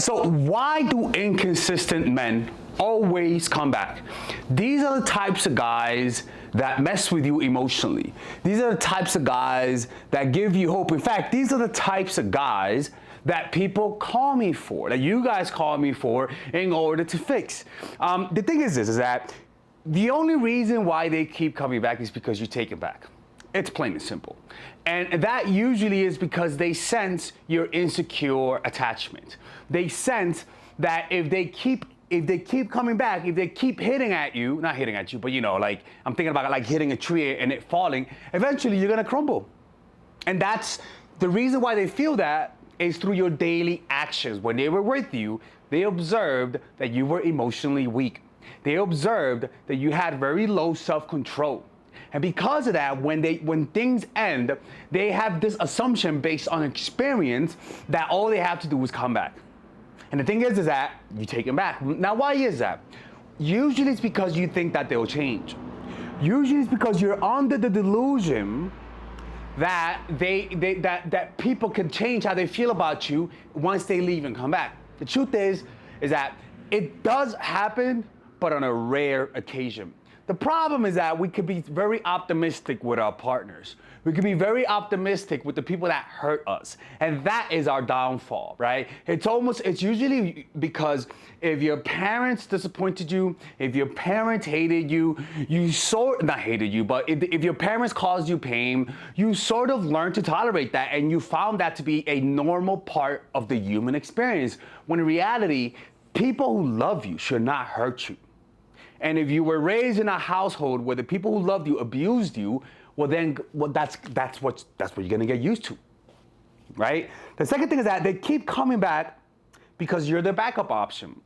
So why do inconsistent men always come back? These are the types of guys that mess with you emotionally. These are the types of guys that give you hope. In fact, these are the types of guys that people call me for, that you guys call me for in order to fix. The thing is this, is that the only reason why they keep coming back is because you take it back. It's plain and simple. And that usually is because they sense your insecure attachment. They sense that if they keep coming back, if they keep hitting at you, not hitting at you, but you know, like I'm thinking about like hitting a tree and it falling, eventually you're gonna crumble. And that's the reason why they feel that is through your daily actions. When they were with you, they observed that you were emotionally weak. They observed that you had very low self-control. And because of that, when things end, they have this assumption based on experience that all they have to do is come back. And the thing is that you take them back. Now, why is that? Usually it's because you think that they'll change. Usually it's because you're under the delusion that that people can change how they feel about you once they leave and come back. The truth is that it does happen, but on a rare occasion. The problem is that we could be very optimistic with our partners. We could be very optimistic with the people that hurt us. And that is our downfall, right? It's usually because if your parents disappointed you, if your parents hated you, not hated you, but if your parents caused you pain, you sort of learn to tolerate that, and you found that to be a normal part of the human experience. When in reality, people who love you should not hurt you. And if you were raised in a household where the people who loved you abused you, that's what you're gonna get used to, right? The second thing is that they keep coming back because you're their backup option.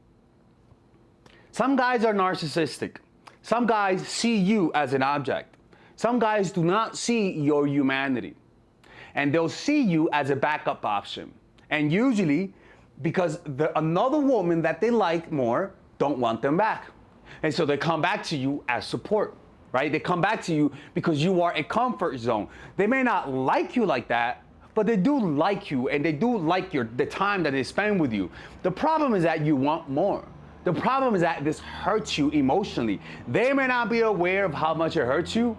Some guys are narcissistic. Some guys see you as an object. Some guys do not see your humanity. And they'll see you as a backup option. And usually, because another woman that they like more don't want them back. And so they come back to you as support, right? They come back to you because you are a comfort zone. They may not like you like that, but they do like you, and they do like the time that they spend with you. The problem is that you want more. The problem is that this hurts you emotionally. They may not be aware of how much it hurts you,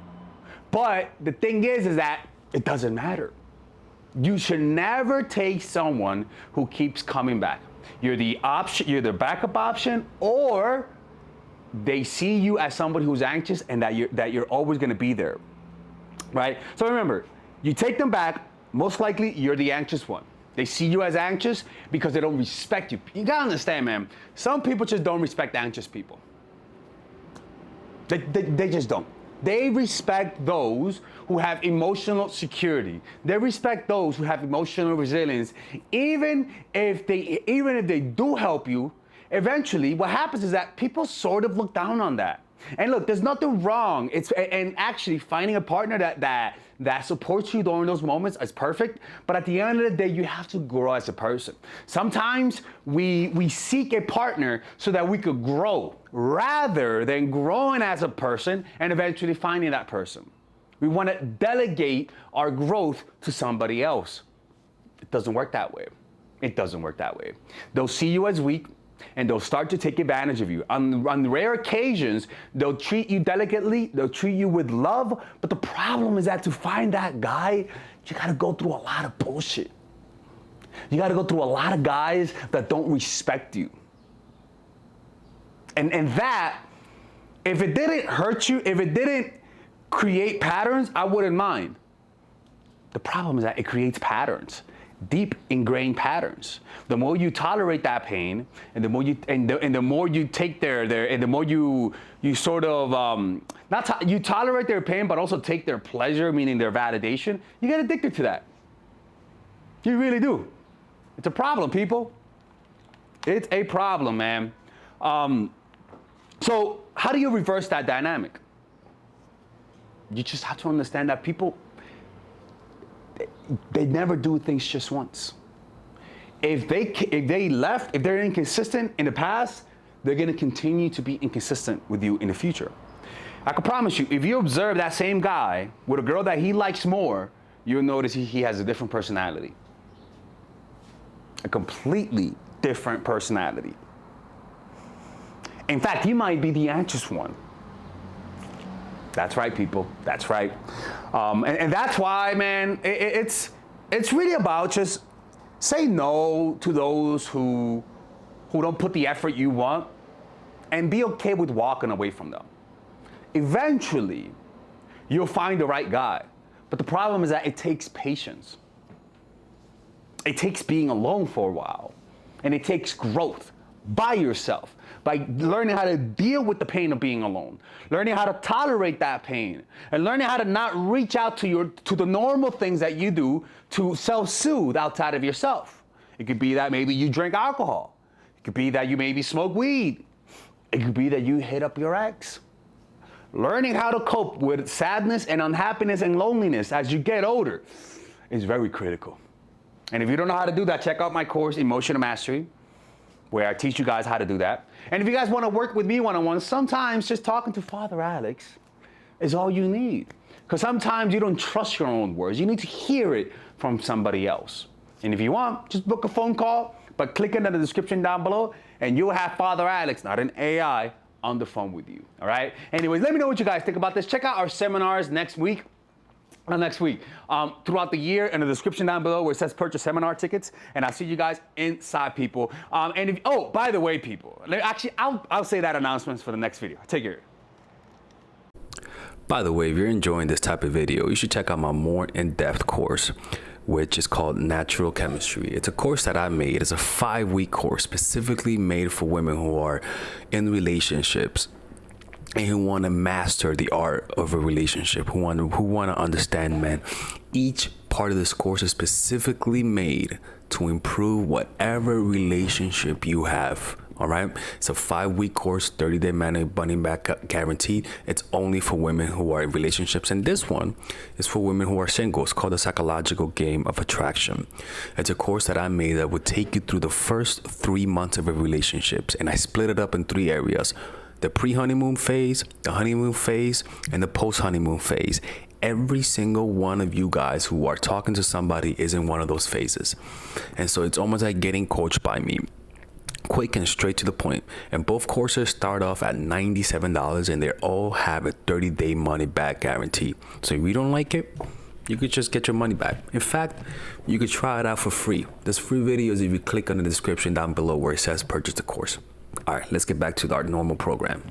but the thing is that it doesn't matter. You should never take someone who keeps coming back. You're the backup option, or they see you as somebody who's anxious and that you're always gonna be there, right? So remember, you take them back, most likely you're the anxious one. They see you as anxious because they don't respect you. You gotta understand, man, some people just don't respect anxious people. They just don't. They respect those who have emotional security. They respect those who have emotional resilience. Even if they do help you, eventually, what happens is that people sort of look down on that. And look, there's nothing wrong. And actually finding a partner that supports you during those moments is perfect. But at the end of the day, you have to grow as a person. Sometimes we seek a partner so that we could grow, rather than growing as a person and eventually finding that person. We want to delegate our growth to somebody else. It doesn't work that way. It doesn't work that way. They'll see you as weak, and they'll start to take advantage of you. On rare occasions, they'll treat you delicately, they'll treat you with love, but the problem is that to find that guy, you gotta go through a lot of bullshit. You gotta go through a lot of guys that don't respect you. And that, if it didn't hurt you, if it didn't create patterns, I wouldn't mind. The problem is that it creates patterns. Deep ingrained patterns. The more you tolerate that pain, and the more you take and the more you sort of you tolerate their pain, but also take their pleasure, meaning their validation, you get addicted to that. You really do. It's a problem, people. It's a problem, man. So how do you reverse that dynamic? You just have to understand that people, they never do things just once. If they're inconsistent in the past, they're gonna continue to be inconsistent with you in the future. I can promise you, if you observe that same guy with a girl that he likes more, you'll notice he has a different personality. A completely different personality. In fact, you might be the anxious one. That's right, people. That's right. And that's why, man, it's really about just say no to those who don't put the effort you want, and be okay with walking away from them. Eventually, you'll find the right guy. But the problem is that it takes patience. It takes being alone for a while. And it takes growth by yourself, by learning how to deal with the pain of being alone, learning how to tolerate that pain, and learning how to not reach out to the normal things that you do to self-soothe outside of yourself. It could be that maybe you drink alcohol. It could be that you maybe smoke weed. It could be that you hit up your ex. Learning how to cope with sadness and unhappiness and loneliness as you get older is very critical. And if you don't know how to do that, check out my course, Emotional Mastery, where I teach you guys how to do that. And if you guys want to work with me one-on-one, sometimes just talking to Father Alex is all you need. Because sometimes you don't trust your own words. You need to hear it from somebody else. And if you want, just book a phone call, but click into the description down below, and you'll have Father Alex, not an AI, on the phone with you, all right? Anyways, let me know what you guys think about this. Check out our seminars next week. Throughout the year in the description down below where it says purchase seminar tickets, and I'll see you guys inside, people. Oh, by the way, people, actually, I'll say that announcements for the next video. Take care. By the way, if you're enjoying this type of video, you should check out my more in-depth course, which is called Natural Chemistry. It's a course that I made. It's a 5-week course specifically made for women who are in relationships and who want to master the art of a relationship, who want to understand men. Each part of this course is specifically made to improve whatever relationship you have. All right, it's a 5-week course, 30-day money back guaranteed. It's only for women who are in relationships, and this one is for women who are single. It's called the Psychological Game of Attraction. It's a course that I made that would take you through the first 3 months of a relationship, and I split it up in 3 areas: the pre-honeymoon phase, the honeymoon phase, and the post-honeymoon phase. Every single one of you guys who are talking to somebody is in one of those phases, and so it's almost like getting coached by me. Quick and straight to the point. And both courses start off at $97, and they all have a 30-day money back guarantee. So if you don't like it, you could just get your money back. In fact, you could try it out for free. There's free videos if you click on the description down below where it says purchase the course. All right, let's get back to our normal program.